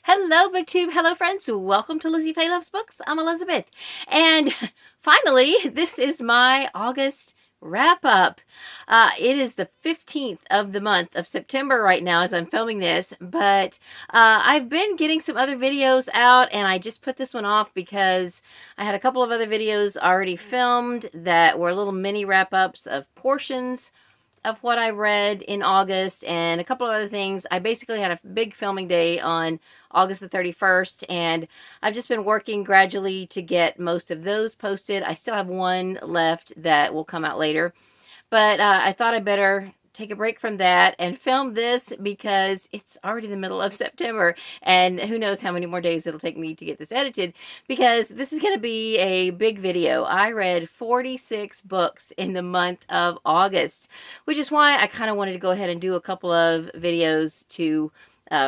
Hello, BookTube. Hello, friends. Welcome to Lizziefaye Loves Books. I'm Elizabeth. And finally, this is my August wrap-up. It is the 15th of the month of September right now as I'm filming this, but I've been getting some other videos out, and I just put this one off because I had a couple of other videos already filmed that were little mini wrap-ups of portions of what I read in August and a couple of other things. I basically had a big filming day on August the 31st, and I've just been working gradually to get most of those posted. I still have one left that will come out later, but I thought I better take a break from that and film this because it's already the middle of September, and who knows how many more days it'll take me to get this edited, because this is going to be a big video. I read 46 books in the month of August, which is why I kind of wanted to go ahead and do a couple of videos to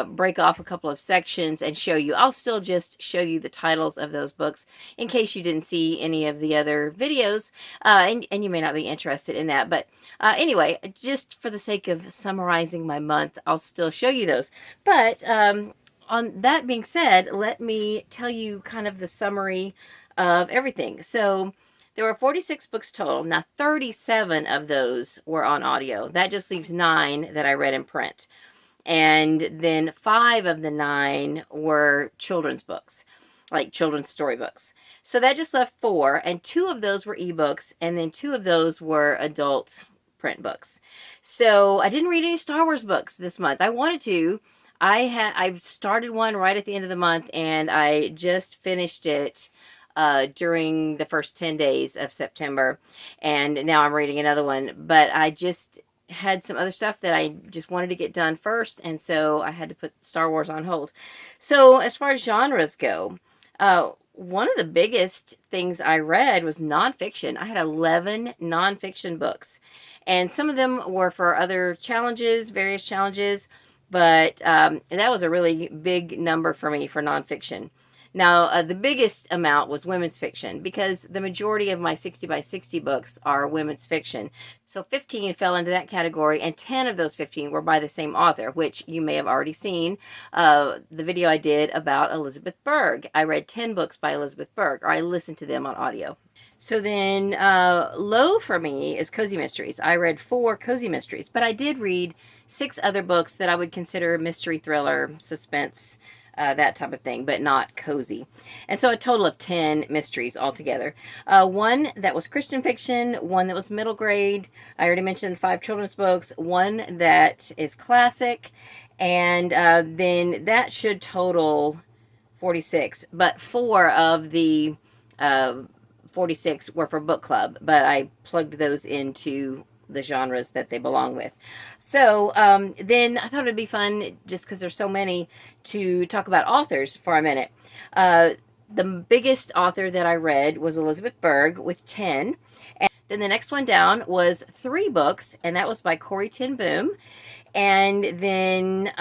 break off a couple of sections and show you. I'll still just show you the titles of those books in case you didn't see any of the other videos, and you may not be interested in that. But anyway, just for the sake of summarizing my month, I'll still show you those. But on that being said, let me tell you kind of the summary of everything. So there were 46 books total. Now 37 of those were on audio. That just leaves 9 that I read in print. And then 5 of the 9 were children's books, like children's storybooks. So that just left 4, and 2 of those were ebooks, and then 2 of those were adult print books. So I didn't read any Star Wars books this month. I wanted to. I started one right at the end of the month, and I just finished it during the first 10 days of September, and now I'm reading another one. But I just had some other stuff that I just wanted to get done first, and so I had to put Star Wars on hold. So as far as genres go, one of the biggest things I read was nonfiction. I had 11 nonfiction books, and some of them were for other challenges, various challenges, but that was a really big number for me for nonfiction. Now, the biggest amount was women's fiction, because the majority of my 60 by 60 books are women's fiction. So 15 fell into that category, and 10 of those 15 were by the same author, which you may have already seen the video I did about Elizabeth Berg. I read 10 books by Elizabeth Berg, or I listened to them on audio. So then low for me is cozy mysteries. I read 4 cozy mysteries, but I did read 6 other books that I would consider mystery, thriller, suspense, that type of thing, but not cozy. And so a total of 10 mysteries altogether. One that was Christian fiction, one that was middle grade. I already mentioned 5 children's books, one that is classic, and then that should total 46. But 4 of the 46 were for book club, but I plugged those into the genres that they belong with. So then I thought it'd be fun, just because there's so many, to talk about authors for a minute. The biggest author that I read was Elizabeth Berg with 10. And then the next one down was 3 books, and that was by Corrie ten Boom. And then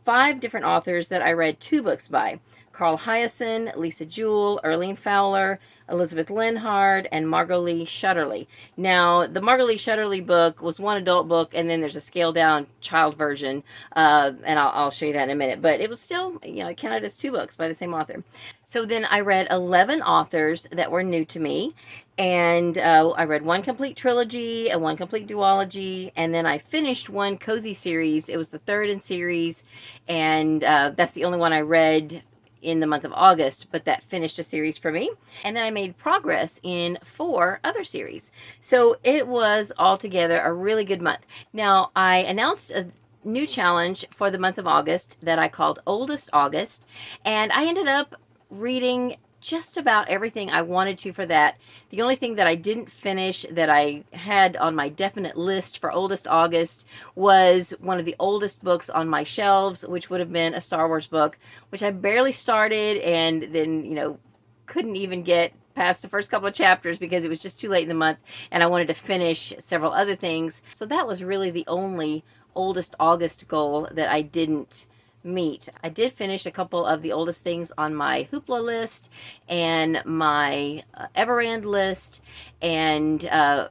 5 different authors that I read 2 books by: Carl Hyacin, Lisa Jewell, Erlene Fowler, Elizabeth Linhard, and Margot Lee Shutterly. Now, the Margot Lee Shutterly book was one adult book, and then there's a scaled-down child version, and I'll show you that in a minute. But it was still, it counted as 2 books by the same author. So then I read 11 authors that were new to me, and I read 1 complete trilogy and 1 complete duology, and then I finished 1 cozy series. It was the 3rd in series, and that's the only one I read in the month of August, but that finished a series for me. And then I made progress in 4 other series. So it was altogether a really good month. Now, I announced a new challenge for the month of August that I called Oldest August, and I ended up reading just about everything I wanted to for that. The only thing that I didn't finish that I had on my definite list for Oldest August was one of the oldest books on my shelves, which would have been a Star Wars book, which I barely started, and then, couldn't even get past the first couple of chapters because it was just too late in the month, and I wanted to finish several other things. So that was really the only Oldest August goal that I didn't meet. I did finish a couple of the oldest things on my Hoopla list and my Everand list, and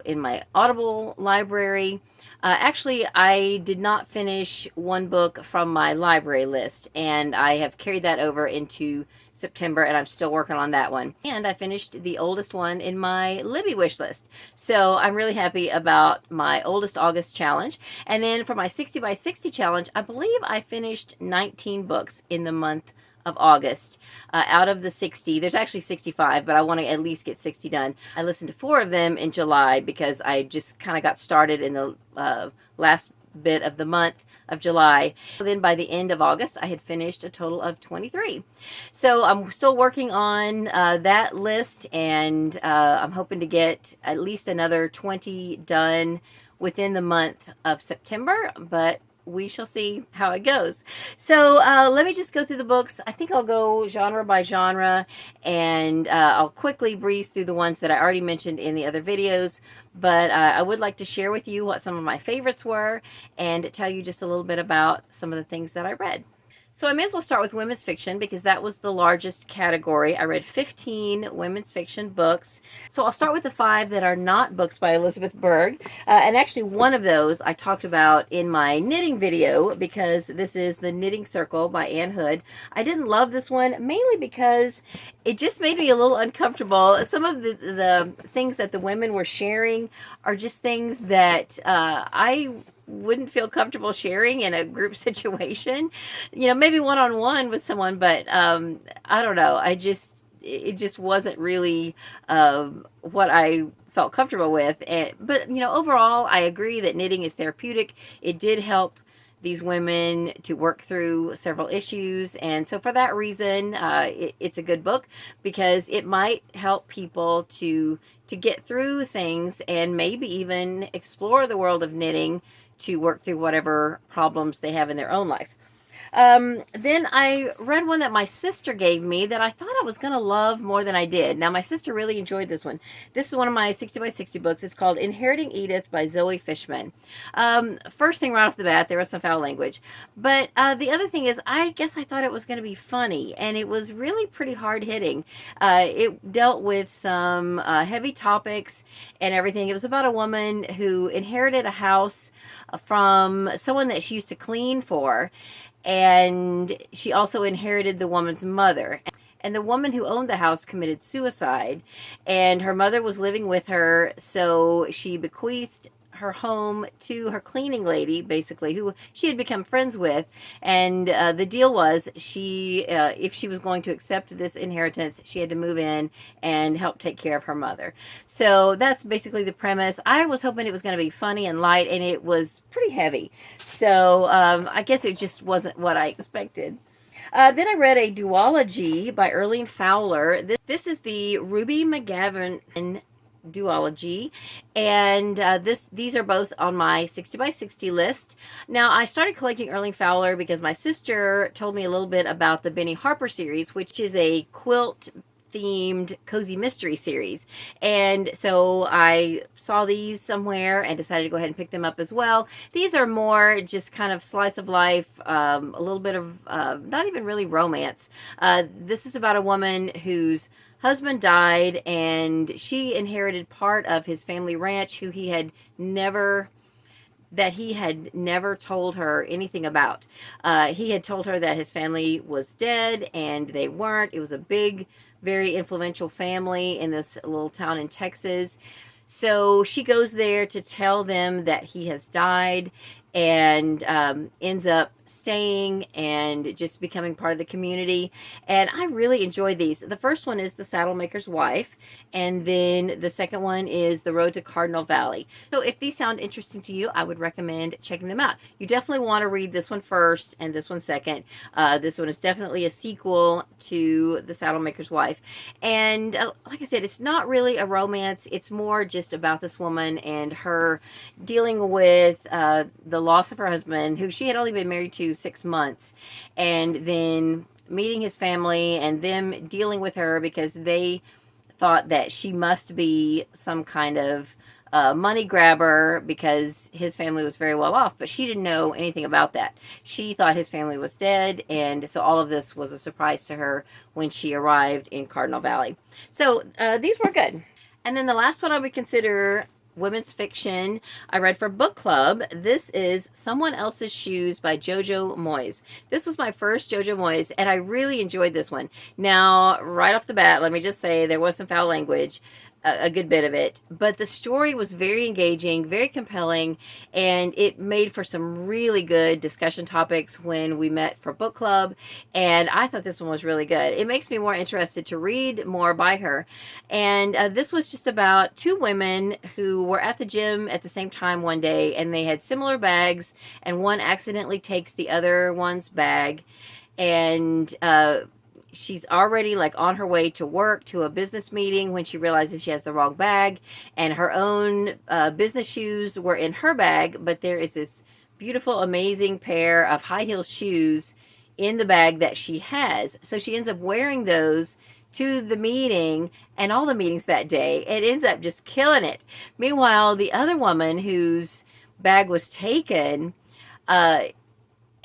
in my Audible library. Actually, I did not finish one book from my library list, and I have carried that over into September, and I'm still working on that one. And I finished the oldest one in my Libby wish list. So I'm really happy about my oldest August challenge. And then for my 60 by 60 challenge, I believe I finished 19 books in the month of August. Out of the 60, there's actually 65, but I want to at least get 60 done. I listened to 4 of them in July because I just kind of got started in the last bit of the month of July. Then by the end of August, I had finished a total of 23. So I'm still working on that list, and I'm hoping to get at least another 20 done within the month of September, but we shall see how it goes. So let me just go through the books. I think I'll go genre by genre, and I'll quickly breeze through the ones that I already mentioned in the other videos. But I would like to share with you what some of my favorites were and tell you just a little bit about some of the things that I read. So I may as well start with women's fiction because that was the largest category. I read 15 women's fiction books. So I'll start with the 5 that are not books by Elizabeth Berg. And actually one of those I talked about in my knitting video because this is The Knitting Circle by Anne Hood. I didn't love this one mainly because it just made me a little uncomfortable. Some of the things that the women were sharing are just things that I wouldn't feel comfortable sharing in a group situation. You know, maybe one-on-one with someone, but I don't know. It just wasn't really what I felt comfortable with. But, you know, overall, I agree that knitting is therapeutic. It did help these women to work through several issues, and so for that reason it's a good book because it might help people to get through things and maybe even explore the world of knitting to work through whatever problems they have in their own life. Then I read one that my sister gave me that I thought I was going to love more than I did. Now, my sister really enjoyed this one. This is one of my 60 by 60 books. It's called Inheriting Edith by Zoe Fishman. First thing right off the bat, there was some foul language. But the other thing is, I guess I thought it was going to be funny, and it was really pretty hard-hitting. It dealt with some heavy topics and everything. It was about a woman who inherited a house from someone that she used to clean for, and she also inherited the woman's mother. And the woman who owned the house committed suicide, and her mother was living with her, so she bequeathed her home to her cleaning lady, basically, who she had become friends with. And the deal was if she was going to accept this inheritance, she had to move in and help take care of her mother. So that's basically the premise. I was hoping it was going to be funny and light, and it was pretty heavy. So I guess it just wasn't what I expected. Then I read a duology by Erling Fowler. This is the Ruby McGavin duology, and these are both on my 60 by 60 list. Now, I started collecting Erling Fowler because my sister told me a little bit about the Benny Harper series, which is a quilt themed cozy mystery series, and so I saw these somewhere and decided to go ahead and pick them up as well. These are more just kind of slice of life, a little bit of not even really romance. This is about a woman whose husband died, and she inherited part of his family ranch he had never told her anything about. He had told her that his family was dead, and they weren't. It was a big, very influential family in this little town in Texas. So she goes there to tell them that he has died, and ends up staying and just becoming part of the community. And I really enjoyed these. The first one is The Saddlemaker's Wife, and then the second one is The Road to Cardinal Valley. So if these sound interesting to you, I would recommend checking them out. You definitely want to read this one first and this one second. This one is definitely a sequel to The Saddlemaker's Wife. And like I said, it's not really a romance. It's more just about this woman and her dealing with the loss of her husband, who she had only been married to 6 months, and then meeting his family and them dealing with her because they thought that she must be some kind of money grabber because his family was very well off, but she didn't know anything about that. She thought his family was dead, and so all of this was a surprise to her when she arrived in Cardinal Valley. So these were good. And then the last one I would consider women's fiction I read for book club. This is Someone Else's Shoes by Jojo Moyes. This was my first Jojo Moyes, and I really enjoyed this one. Now, right off the bat, let me just say there was some foul language, a good bit of it, but the story was very engaging, very compelling, and it made for some really good discussion topics when we met for book club, and I thought this one was really good. It makes me more interested to read more by her, and this was just about two women who were at the gym at the same time one day, and they had similar bags, and one accidentally takes the other one's bag, and she's already like on her way to work, to a business meeting, when she realizes she has the wrong bag, and her own business shoes were in her bag, but there is this beautiful, amazing pair of high heel shoes in the bag that she has. So she ends up wearing those to the meeting and all the meetings that day, and ends up just killing it. Meanwhile, the other woman whose bag was taken,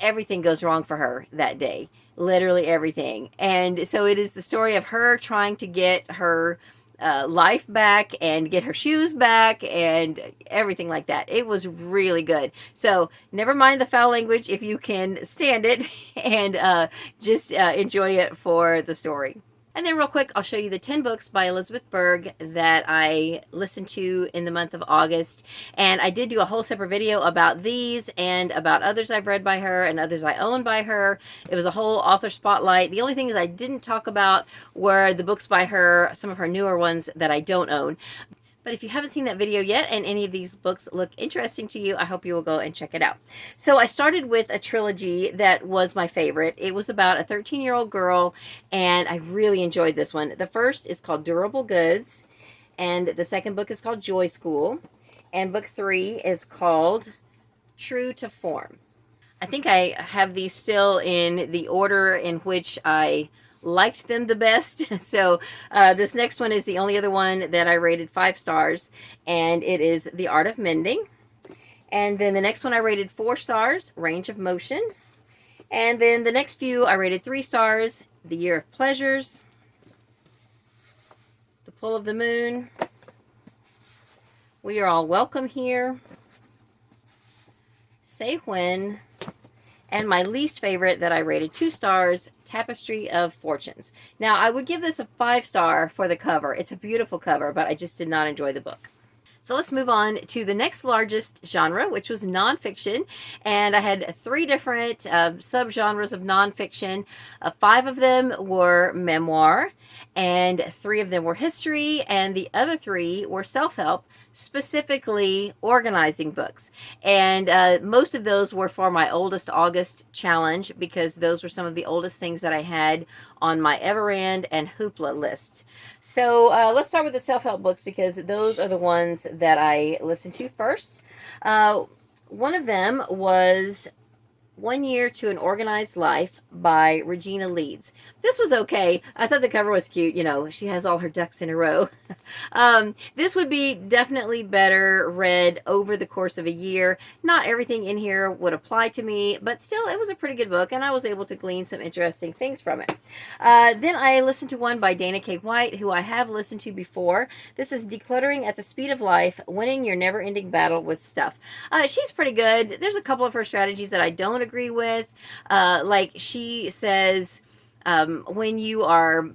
everything goes wrong for her that day. Literally everything. And so it is the story of her trying to get her life back and get her shoes back and everything like that. It was really good. So never mind the foul language if you can stand it, and just enjoy it for the story. And then real quick, I'll show you the 10 books by Elizabeth Berg that I listened to in the month of August. And I did do a whole separate video about these and about others I've read by her and others I own by her. It was a whole author spotlight. The only things I didn't talk about were the books by her, some of her newer ones that I don't own. But if you haven't seen that video yet and any of these books look interesting to you, I hope you will go and check it out. So I started with a trilogy that was my favorite. It was about a 13-year-old girl, and I really enjoyed this one. The first is called Durable Goods, and the second book is called Joy School, and book 3 is called True to Form. I think I have these still in the order in which I liked them the best. So this next one is the only other one that I rated 5 stars, and it is The Art of Mending. And then the next one I rated 4 stars, Range of Motion. And then the next few I rated 3 stars, The Year of Pleasures, The Pull of the Moon, We Are All Welcome Here, Say When, and my least favorite that I rated 2 stars, Tapestry of Fortunes. Now, I would give this a 5-star for the cover. It's a beautiful cover, but I just did not enjoy the book. So let's move on to the next largest genre, which was nonfiction. And I had 3 different subgenres of nonfiction. 5 of them were memoir, and 3 of them were history, and the other 3 were self-help, specifically organizing books. And most of those were for my oldest August challenge, because those were some of the oldest things that I had on my Everand and Hoopla lists. So let's start with the self-help books, because those are the ones that I listened to first. One of them was 1 Year to an Organized Life by Regina Leeds. This was okay. I thought the cover was cute. You know, she has all her ducks in a row. This would be definitely better read over the course of a year. Not everything in here would apply to me, but still, it was a pretty good book, and I was able to glean some interesting things from it. Then I listened to one by Dana K. White, who I have listened to before. This is Decluttering at the Speed of Life, Winning Your Never-Ending Battle with Stuff. She's pretty good. There's a couple of her strategies that I don't agree with. Like she says, when you are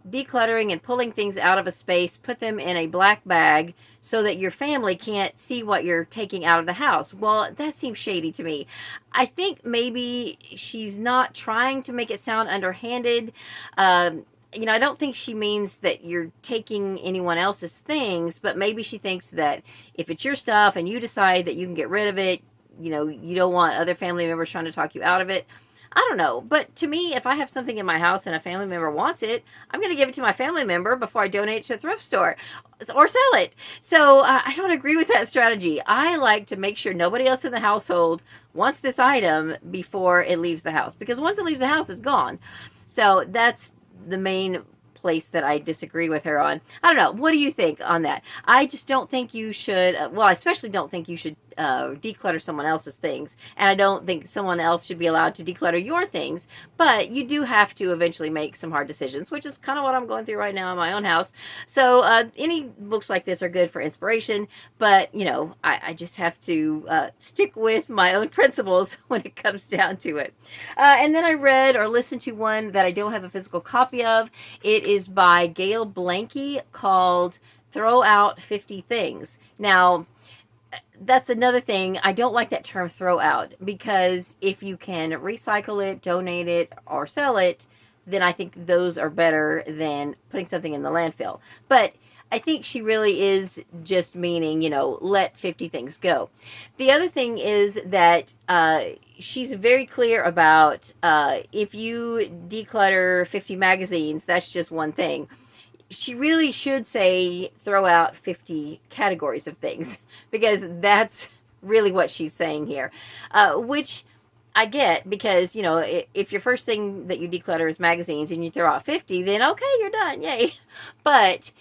decluttering and pulling things out of a space, put them in a black bag so that your family can't see what you're taking out of the house. Well, that seems shady to me. I think maybe she's not trying to make it sound underhanded. You know, I don't think she means that you're taking anyone else's things, but maybe she thinks that if it's your stuff and you decide that you can get rid of it, you know, you don't want other family members trying to talk you out of it. I don't know. But to me, if I have something in my house and a family member wants it, I'm going to give it to my family member before I donate it to a thrift store or sell it. So I don't agree with that strategy. I like to make sure nobody else in the household wants this item before it leaves the house, because once it leaves the house, it's gone. So that's the main place that I disagree with her on. I don't know. What do you think on that? I just don't think you should, well, I especially don't think you should declutter someone else's things. And I don't think someone else should be allowed to declutter your things. But you do have to eventually make some hard decisions, which is kind of what I'm going through right now in my own house. So any books like this are good for inspiration. But, you know, I just have to stick with my own principles when it comes down to it. And then I read or listened to one that I don't have a physical copy of. It is by Gail Blanky, called Throw Out 50 Things. Now, that's another thing. I don't like that term throw out, because if you can recycle it, donate it, or sell it, then I think those are better than putting something in the landfill. But I think she really is just meaning, you know, let 50 things go. The other thing is that she's very clear about if you declutter 50 magazines, that's just one thing. She really should say throw out 50 categories of things, because that's really what she's saying here, which I get, because, you know, if your first thing that you declutter is magazines and you throw out 50, then okay, you're done, yay. But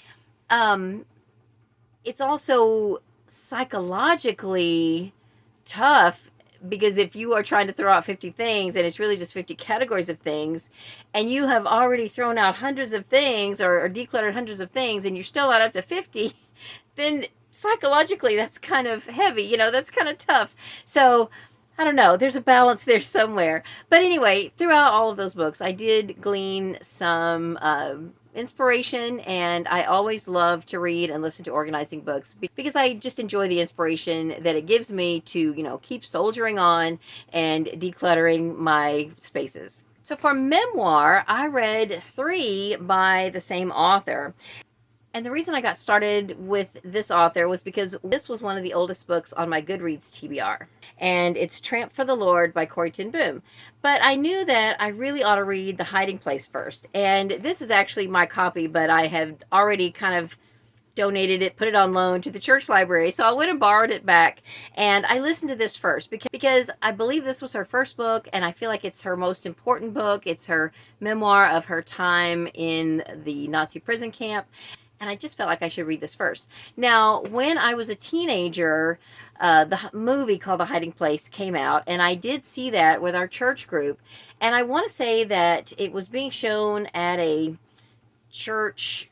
it's also psychologically tough, because if you are trying to throw out 50 things and it's really just 50 categories of things, and you have already thrown out hundreds of things or decluttered hundreds of things, and you're still not up to 50, then psychologically that's kind of heavy, you know, that's kind of tough. So I don't know, there's a balance there somewhere. But anyway, throughout all of those books, I did glean some inspiration, and I always love to read and listen to organizing books, because I just enjoy the inspiration that it gives me to, you know, keep soldiering on and decluttering my spaces. So for memoir, I read 3 by the same author. And the reason I got started with this author was because this was one of the oldest books on my Goodreads TBR. And it's Tramp for the Lord by Corrie ten Boom. But I knew that I really ought to read The Hiding Place first. And this is actually my copy, but I had already kind of donated it, put it on loan to the church library. So I went and borrowed it back, and I listened to this first because I believe this was her first book, and I feel like it's her most important book. It's her memoir of her time in the Nazi prison camp. And I just felt like I should read this first. Now, when I was a teenager, the movie called The Hiding Place came out, and I did see that with our church group. And I want to say that it was being shown at a church,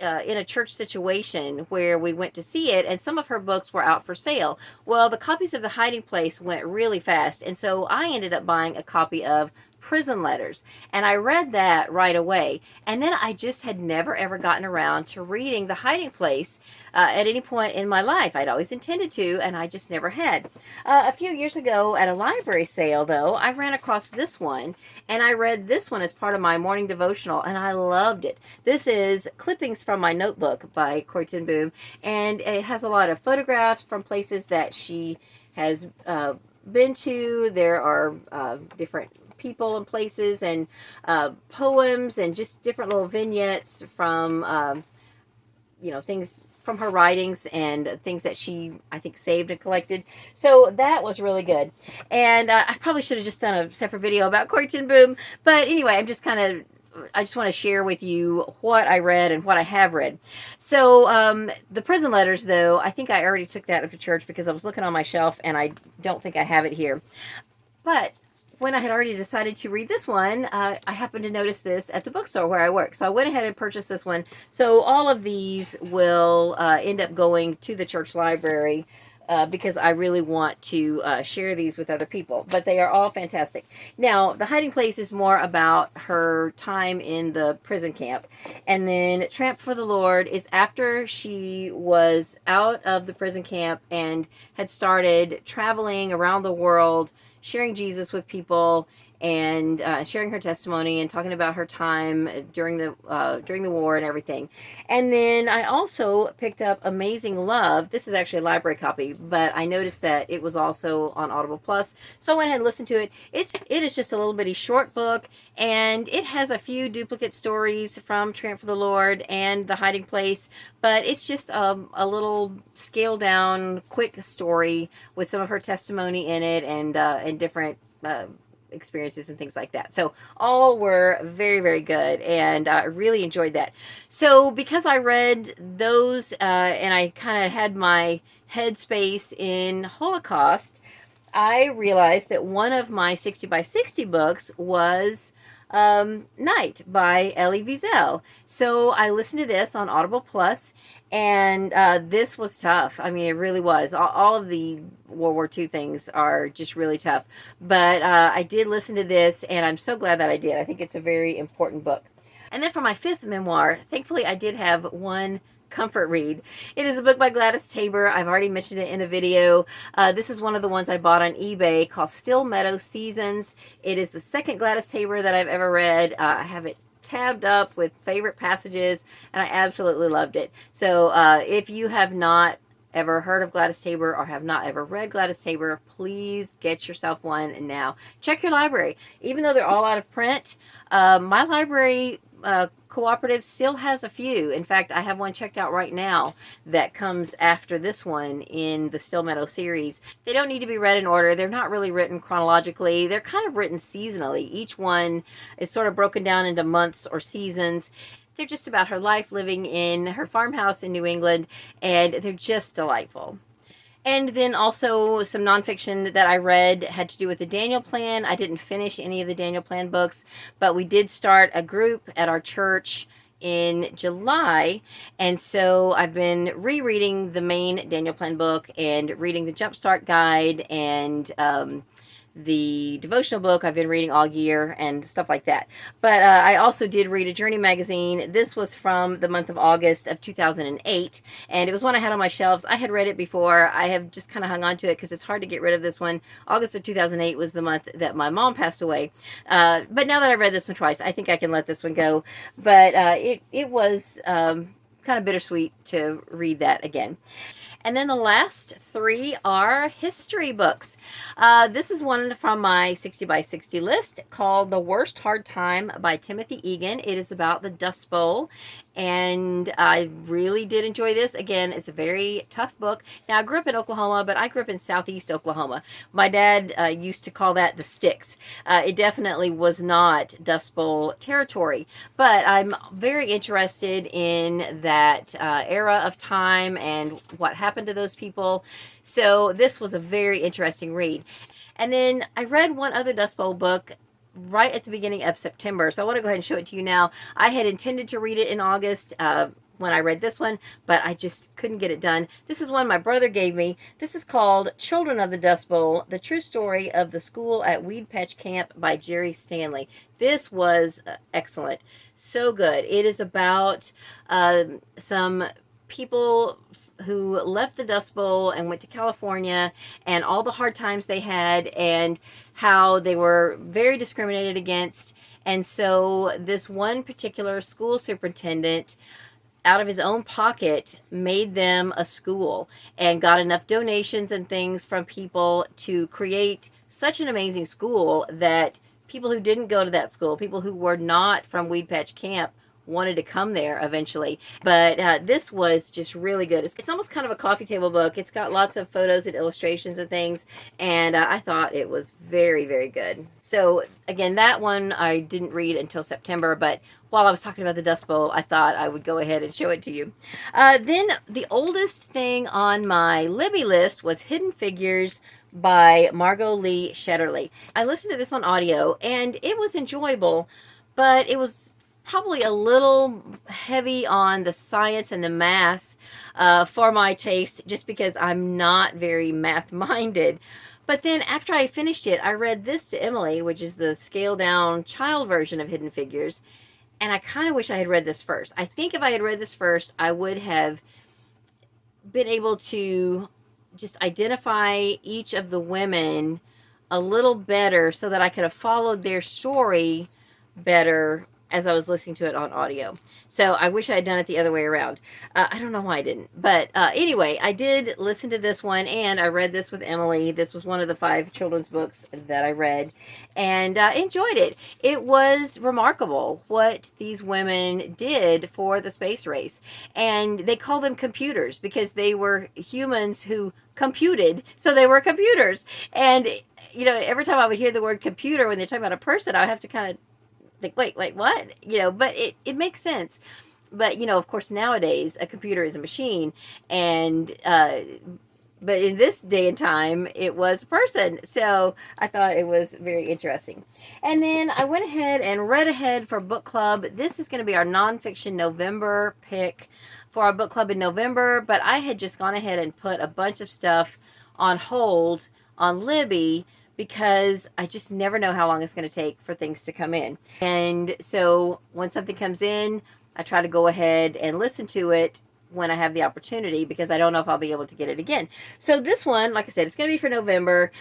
in a church situation where we went to see it, and some of her books were out for sale. Well, the copies of The Hiding Place went really fast, and so I ended up buying a copy of Prison Letters, and I read that right away. And then I just had never ever gotten around to reading The Hiding Place at any point in my life. I'd always intended to, and I just never had. A few years ago at a library sale, though, I ran across this one, and I read this one as part of my morning devotional, and I loved it. This is Clippings from My Notebook by Corrie ten Boom, and it has a lot of photographs from places that she has been to. There are different people and places, and poems, and just different little vignettes from you know, things from her writings and things that she, I think, saved and collected. So that was really good. And I probably should have just done a separate video about Corrie ten Boom, but anyway, I just want to share with you what I read and what I have read. So the Prison Letters, though, I think I already took that up to church, because I was looking on my shelf and I don't think I have it here. But when I had already decided to read this one, I happened to notice this at the bookstore where I work. So I went ahead and purchased this one. So all of these will end up going to the church library, because I really want to share these with other people. But they are all fantastic. Now, The Hiding Place is more about her time in the prison camp. And then Tramp for the Lord is after she was out of the prison camp and had started traveling around the world, sharing Jesus with people, and sharing her testimony and talking about her time during the war and everything. And then I also picked up Amazing Love. This is actually a library copy, but I noticed that it was also on Audible Plus, so I went ahead and listened to it. It is just a little bitty short book, and it has a few duplicate stories from Tramp for the Lord and The Hiding Place, but it's just a little scaled down, quick story with some of her testimony in it, and different experiences and things like that. So all were very, very good, and I really enjoyed that. So because I read those, and I kind of had my headspace in Holocaust, I realized that one of my 60 by 60 books was Night by Elie Wiesel. So I listened to this on Audible Plus, and this was tough. I mean, it really was. All of the World War II things are just really tough. But I did listen to this, and I'm so glad that I did. I think it's a very important book. And then for my fifth memoir, thankfully I did have one comfort read. It is a book by Gladys Tabor. I've already mentioned it in a video. This is one of the ones I bought on eBay called Still Meadow Seasons. It is the second Gladys Tabor that I've ever read. I have it tabbed up with favorite passages, and I absolutely loved it. So if you have not ever heard of Gladys Tabor or have not ever read Gladys Tabor, please get yourself one now. Check your library. Even though they're all out of print, my library cooperative still has a few. In fact, I have one checked out right now that comes after this one in the Still Meadow series. They don't need to be read in order. They're not really written chronologically. They're kind of written seasonally. Each one is sort of broken down into months or seasons. They're just about her life living in her farmhouse in New England, and they're just delightful. And then also some nonfiction that I read had to do with the Daniel Plan. I didn't finish any of the Daniel Plan books, but we did start a group at our church in July, and so I've been rereading the main Daniel Plan book and reading the Jumpstart Guide and the devotional book I've been reading all year and stuff like that. But I also did read a Journey magazine. This was from the month of August of 2008, and it was one I had on my shelves. I had read it before. I have just kind of hung on to it because it's hard to get rid of this one. August of 2008 was the month that my mom passed away. But now that I've read this one twice, I think I can let this one go. But it was kind of bittersweet to read that again. And then the last three are history books. This is one from my 60 by 60 list called The Worst Hard Time by Timothy Egan. It is about the Dust Bowl, and I really did enjoy this. Again, it's a very tough book. Now, I grew up in Oklahoma, but I grew up in southeast Oklahoma. My dad used to call that the sticks. It definitely was not Dust Bowl territory, but I'm very interested in that era of time and what happened to those people. So this was a very interesting read. And then I read one other Dust Bowl book right at the beginning of September. So I want to go ahead and show it to you now. I had intended to read it in August when I read this one, but I just couldn't get it done. This is one my brother gave me. This is called Children of the Dust Bowl, The True Story of the School at Weed Patch Camp by Jerry Stanley. This was excellent. So good. It is about some people who left the Dust Bowl and went to California and all the hard times they had and how they were very discriminated against. And so this one particular school superintendent, out of his own pocket, made them a school and got enough donations and things from people to create such an amazing school that people who didn't go to that school, people who were not from Weed Patch Camp, wanted to come there eventually. But this was just really good. It's almost kind of a coffee table book. It's got lots of photos and illustrations and things, and I thought it was very, very good. So again, that one I didn't read until September, but while I was talking about the Dust Bowl, I thought I would go ahead and show it to you. Then the oldest thing on my Libby list was Hidden Figures by Margot Lee Shetterly. I listened to this on audio, and it was enjoyable, but it was probably a little heavy on the science and the math for my taste, just because I'm not very math-minded. But then after I finished it, I read this to Emily, which is the scaled-down child version of Hidden Figures, and I kind of wish I had read this first. I think if I had read this first, I would have been able to just identify each of the women a little better so that I could have followed their story better as I was listening to it on audio. So I wish I had done it the other way around. I don't know why I didn't. But anyway, I did listen to this one, and I read this with Emily. This was one of the 5 children's books that I read, and enjoyed it. It was remarkable what these women did for the space race. And they call them computers because they were humans who computed, so they were computers. And, you know, every time I would hear the word computer when they're talking about a person, I would have to kind of think, wait, what? You know, but it makes sense. But, you know, of course, nowadays, a computer is a machine, and but in this day and time, it was a person. So I thought it was very interesting. And then I went ahead and read ahead for book club. This is going to be our nonfiction November pick for our book club in November, but I had just gone ahead and put a bunch of stuff on hold on Libby because I just never know how long it's going to take for things to come in. And so when something comes in, I try to go ahead and listen to it when I have the opportunity, because I don't know if I'll be able to get it again. So this one, like I said, it's going to be for November.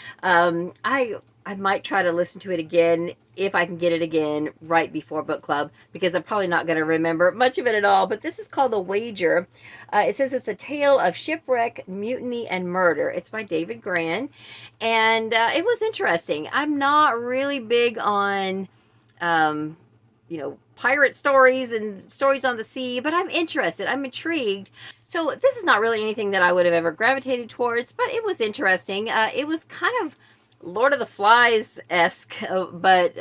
I might try to listen to it again if I can get it again right before book club, because I'm probably not going to remember much of it at all. But this is called The Wager. It says it's a tale of shipwreck, mutiny, and murder. It's by David Grann, and it was interesting. I'm not really big on, pirate stories and stories on the sea, but I'm interested. I'm intrigued. So this is not really anything that I would have ever gravitated towards, but it was interesting. It was kind of Lord of the Flies-esque, but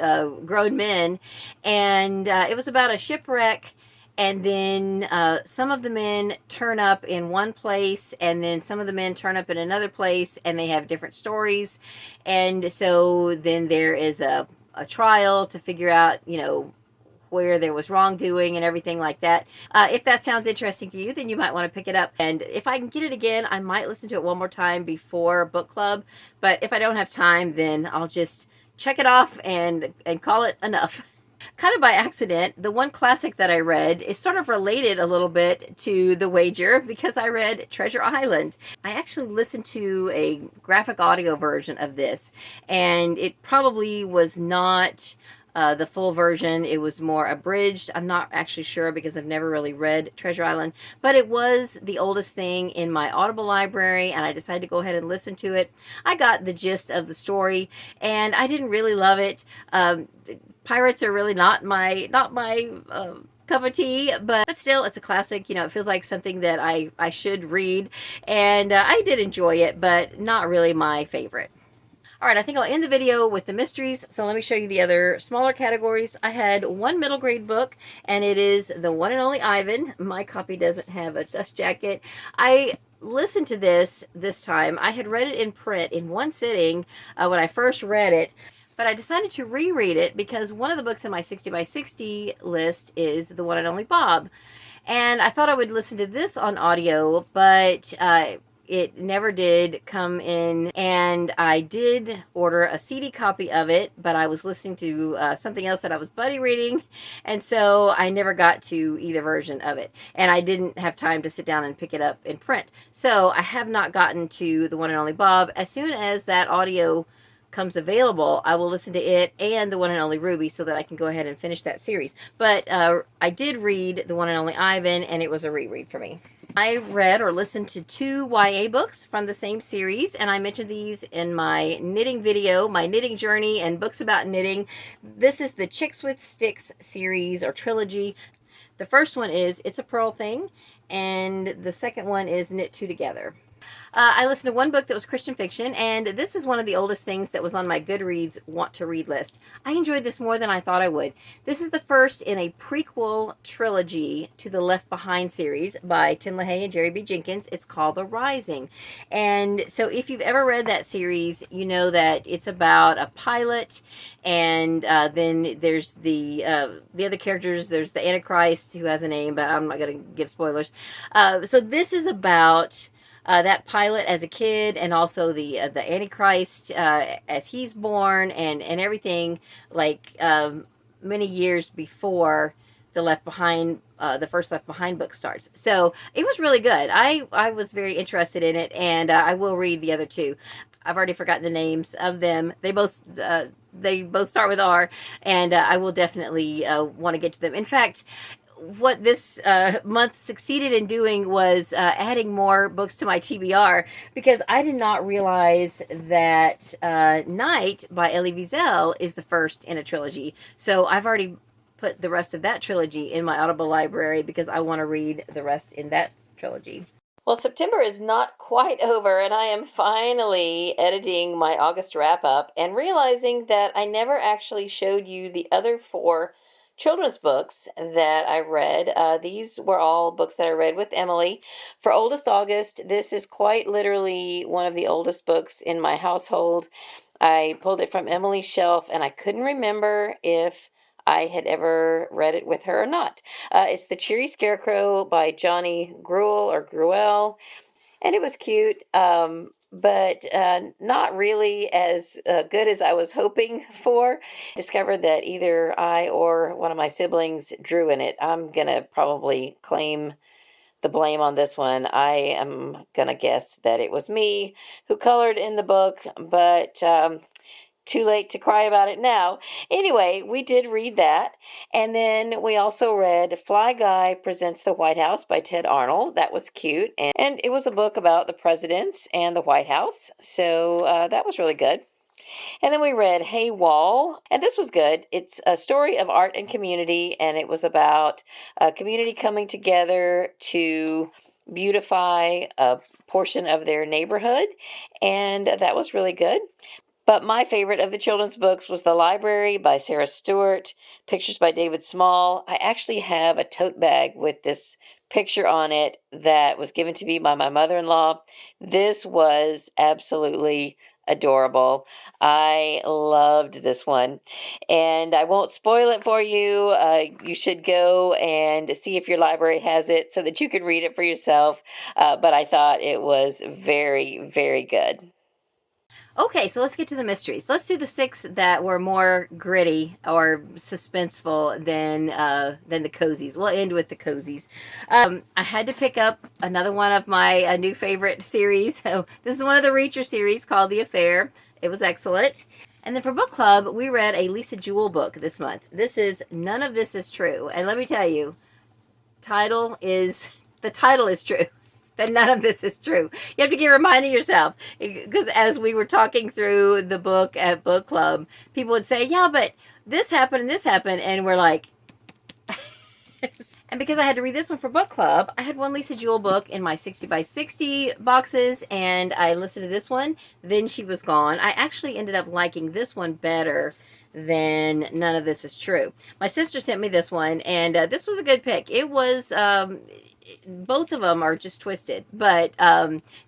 grown men. And it was about a shipwreck, and then some of the men turn up in one place, and then some of the men turn up in another place, and they have different stories. And so then there is a trial to figure out, where there was wrongdoing and everything like that. If that sounds interesting to you, then you might want to pick it up. And if I can get it again, I might listen to it one more time before book club. But if I don't have time, then I'll just check it off and call it enough. Kind of by accident, the one classic that I read is sort of related a little bit to The Wager, because I read Treasure Island. I actually listened to a graphic audio version of this, and it probably was not the full version. It was more abridged. I'm not actually sure, because I've never really read Treasure Island, but it was the oldest thing in my Audible library, and I decided to go ahead and listen to it. I got the gist of the story, and I didn't really love it. Pirates are really not my cup of tea, but still, it's a classic. It feels like something that I should read, and I did enjoy it, but not really my favorite. All right, I think I'll end the video with the mysteries, so let me show you the other smaller categories. I had one middle grade book, and it is The One and Only Ivan. My copy doesn't have a dust jacket. I listened to this time. I had read it in print in one sitting when I first read it, but I decided to reread it because one of the books in my 60 by 60 list is The One and Only Bob. And I thought I would listen to this on audio, but it never did come in, and I did order a CD copy of it, but I was listening to something else that I was buddy reading, and so I never got to either version of it, and I didn't have time to sit down and pick it up in print. So I have not gotten to The One and Only Bob. As soon as that audio comes available, I will listen to it and The One and Only Ruby, so that I can go ahead and finish that series. But I did read The One and Only Ivan, and it was a reread for me. I read or listened to 2 YA books from the same series, and I mentioned these in my knitting video, my knitting journey and books about knitting. This is the Chicks with Sticks series or trilogy. The first one is It's a Pearl Thing, and the second one is Knit Two Together. I listened to one book that was Christian fiction, and this is one of the oldest things that was on my Goodreads want to read list. I enjoyed this more than I thought I would. This is the first in a prequel trilogy to the Left Behind series by Tim LaHaye and Jerry B. Jenkins. It's called The Rising. And so if you've ever read that series, you know that it's about a pilot, and then there's the other characters. There's the Antichrist, who has a name, but I'm not going to give spoilers. So this is about that pilot as a kid, and also the Antichrist as he's born, and everything, like many years before the Left Behind, the first Left Behind book starts. So it was really good. I was very interested in it, and I will read the other two. I've already forgotten the names of them. They both start with R, and I will definitely want to get to them. In fact, what this month succeeded in doing was adding more books to my TBR, because I did not realize that Night by Elie Wiesel is the first in a trilogy. So I've already put the rest of that trilogy in my Audible library, because I want to read the rest in that trilogy. Well, September is not quite over, and I am finally editing my August wrap-up and realizing that I never actually showed you the other 4 children's books that I read. These were all books that I read with Emily. For Oldest August, this is quite literally one of the oldest books in my household. I pulled it from Emily's shelf, and I couldn't remember if I had ever read it with her or not. It's The Cheery Scarecrow by Johnny Gruelle, and it was cute, but not really as good as I was hoping for. Discovered that either I or one of my siblings drew in it. I'm going to probably claim the blame on this one. I am going to guess that it was me who colored in the book, but too late to cry about it now. Anyway, we did read that. And then we also read Fly Guy Presents the White House by Ted Arnold. That was cute. And it was a book about the presidents and the White House. So that was really good. And then we read Hey Wall, and this was good. It's a story of art and community, and it was about a community coming together to beautify a portion of their neighborhood, and that was really good. But my favorite of the children's books was The Library by Sarah Stewart, pictures by David Small. I actually have a tote bag with this picture on it that was given to me by my mother-in-law. This was absolutely adorable. I loved this one. And I won't spoil it for you. You should go and see if your library has it so that you can read it for yourself. But I thought it was very, very good. Okay, so let's get to the mysteries. Let's do the 6 that were more gritty or suspenseful than the cozies. We'll end with the cozies. I had to pick up another one of my new favorite series. So this is one of the Reacher series called The Affair. It was excellent. And then for book club, we read a Lisa Jewell book this month. This is None of This Is True. And let me tell you, the title is true. That none of this is true. You have to keep reminding yourself, because as we were talking through the book at book club, people would say, yeah, but this happened, and we're like, and because I had to read this one for book club, I had one Lisa Jewell book in my 60 by 60 boxes, and I listened to this one. Then she was gone. I actually ended up liking this one better than None of This Is True. My sister sent me this one, and this was a good pick. It was, both of them are just twisted, but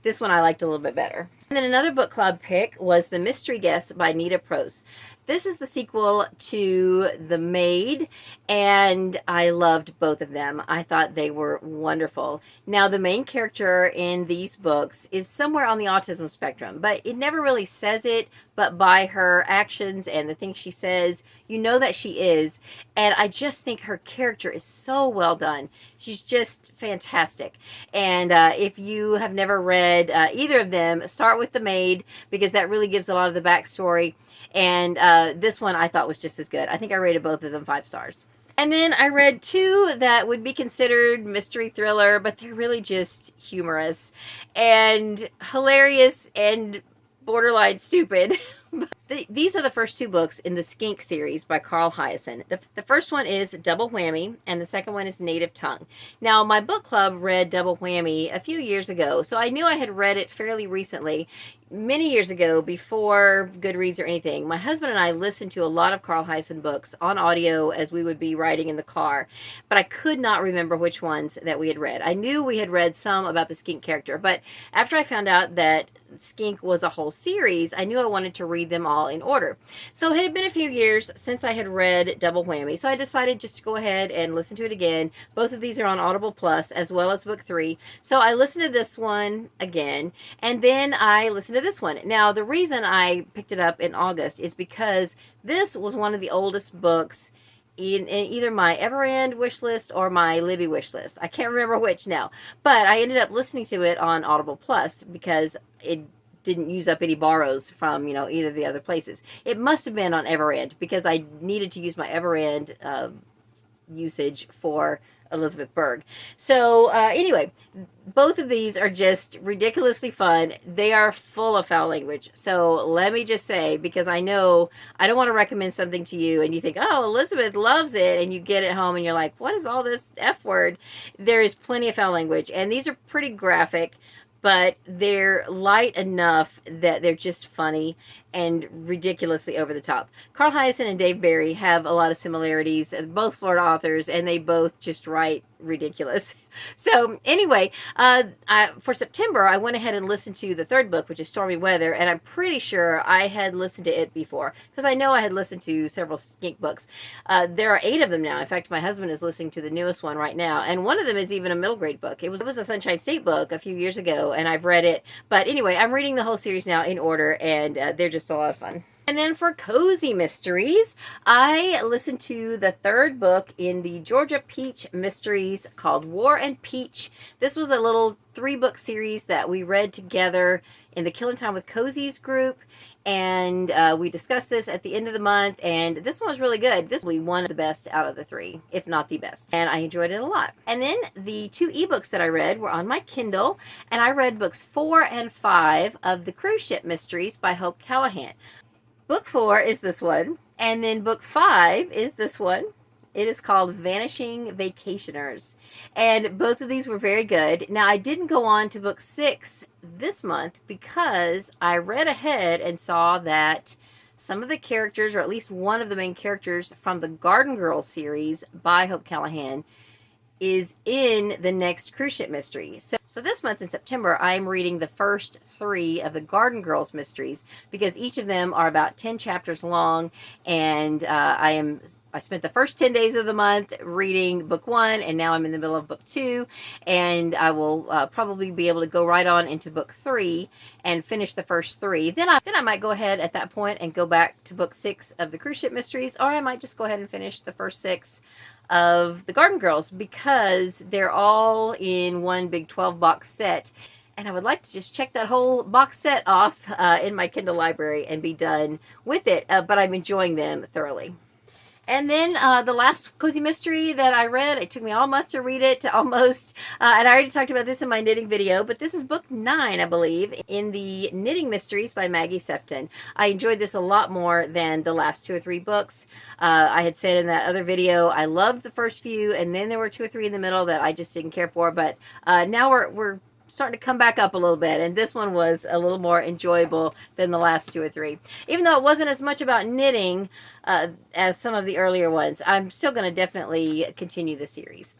this one I liked a little bit better. And then another book club pick was The Mystery Guest by Nita Prose. This is the sequel to The Maid, and I loved both of them. I thought they were wonderful. Now, the main character in these books is somewhere on the autism spectrum, but it never really says it, but by her actions and the things she says, you know that she is, and I just think her character is so well done. She's just fantastic. And if you have never read either of them, start with The Maid, because that really gives a lot of the backstory. And this one I thought was just as good. I think I rated both of them 5 stars. And then I read 2 that would be considered mystery thriller, but they're really just humorous and hilarious and borderline stupid. These are the first 2 books in the Skink series by Carl Hyacin. The first one is Double Whammy, and the second one is Native Tongue. Now, my book club read Double Whammy a few years ago, so I knew I had read it fairly recently. Many years ago, before Goodreads or anything, my husband and I listened to a lot of Carl Hyacin books on audio as we would be riding in the car, but I could not remember which ones that we had read. I knew we had read some about the Skink character, but after I found out that Skink was a whole series, I knew I wanted to read them all in order. So it had been a few years since I had read Double Whammy, so I decided just to go ahead and listen to it again. Both of these are on Audible Plus, as well as book 3. So I listened to this one again, and then I listened to this one. Now, the reason I picked it up in August is because this was one of the oldest books in either my Everand wish list or my Libby wish list. I can't remember which now, but I ended up listening to it on Audible Plus because it didn't use up any borrows from, either of the other places. It must have been on Everand because I needed to use my Everand usage for Elizabeth Berg. So anyway, both of these are just ridiculously fun. They are full of foul language. So let me just say, because I know I don't want to recommend something to you and you think, oh, Elizabeth loves it, and you get it home and you're like, what is all this F word? There is plenty of foul language, and these are pretty graphic, but they're light enough that they're just funny. and ridiculously over the top. Carl Hiaasen and Dave Barry have a lot of similarities, both Florida authors, and they both just write ridiculous. So anyway, for September, I went ahead and listened to the third book, which is Stormy Weather, and I'm pretty sure I had listened to it before, because I know I had listened to several skink books. There are 8 of them now. In fact, my husband is listening to the newest one right now, and one of them is even a middle grade book. It was a Sunshine State book a few years ago, and I've read it. But anyway, I'm reading the whole series now in order, and they're just a lot of fun. And then for cozy mysteries, I listened to the third book in the Georgia Peach mysteries called War and Peach. This was a little 3-book series that we read together in the Killing Time with Cozies group. And we discussed this at the end of the month, and this one was really good. This was one of the best out of the 3, if not the best. And I enjoyed it a lot. And then the 2 ebooks that I read were on my Kindle, and I read books 4 and 5 of the Cruise Ship Mysteries by Hope Callahan. Book 4 is this one, and then book 5 is this one. It is called Vanishing Vacationers, and both of these were very good. Now, I didn't go on to book 6 this month because I read ahead and saw that some of the characters, or at least one of the main characters from the Garden Girl series by Hope Callahan, is in the next Cruise Ship Mystery. So this month in September, I'm reading the first 3 of the Garden Girls mysteries, because each of them are about 10 chapters long, and I spent the first 10 days of the month reading book 1, and now I'm in the middle of book 2, and I will probably be able to go right on into book 3 and finish the first 3. Then I might go ahead at that point and go back to book 6 of the Cruise Ship Mysteries, or I might just go ahead and finish the first 6 of the Garden Girls, because they're all in one big 12-box set, and I would like to just check that whole box set off in my Kindle library and be done with it, but I'm enjoying them thoroughly. And then the last cozy mystery that I read, it took me all month to read it, almost, and I already talked about this in my knitting video, but this is book 9, I believe, in the Knitting Mysteries by Maggie Sefton. I enjoyed this a lot more than the last 2 or 3 books. I had said in that other video, I loved the first few, and then there were 2 or 3 in the middle that I just didn't care for, but now we're starting to come back up a little bit, and this one was a little more enjoyable than the last 2 or 3. Even though it wasn't as much about knitting as some of the earlier ones, I'm still going to definitely continue the series.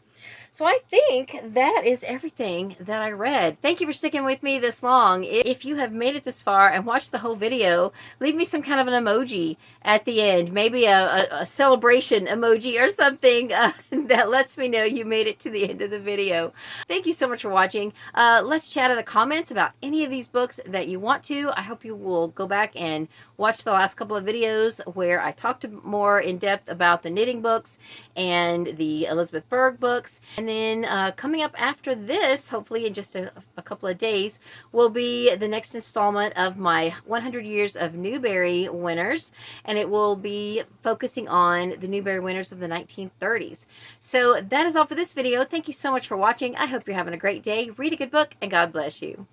So I think that is everything that I read. Thank you for sticking with me this long. If you have made it this far and watched the whole video, leave me some kind of an emoji at the end. Maybe a celebration emoji or something that lets me know you made it to the end of the video. Thank you so much for watching. Let's chat in the comments about any of these books that you want to. I hope you will go back and watch the last couple of videos where I talked more in depth about the knitting books and the Elizabeth Berg books. And then coming up after this, hopefully in just a couple of days, will be the next installment of my 100 Years of Newbery winners. And it will be focusing on the Newbery winners of the 1930s. So that is all for this video. Thank you so much for watching. I hope you're having a great day. Read a good book, and God bless you.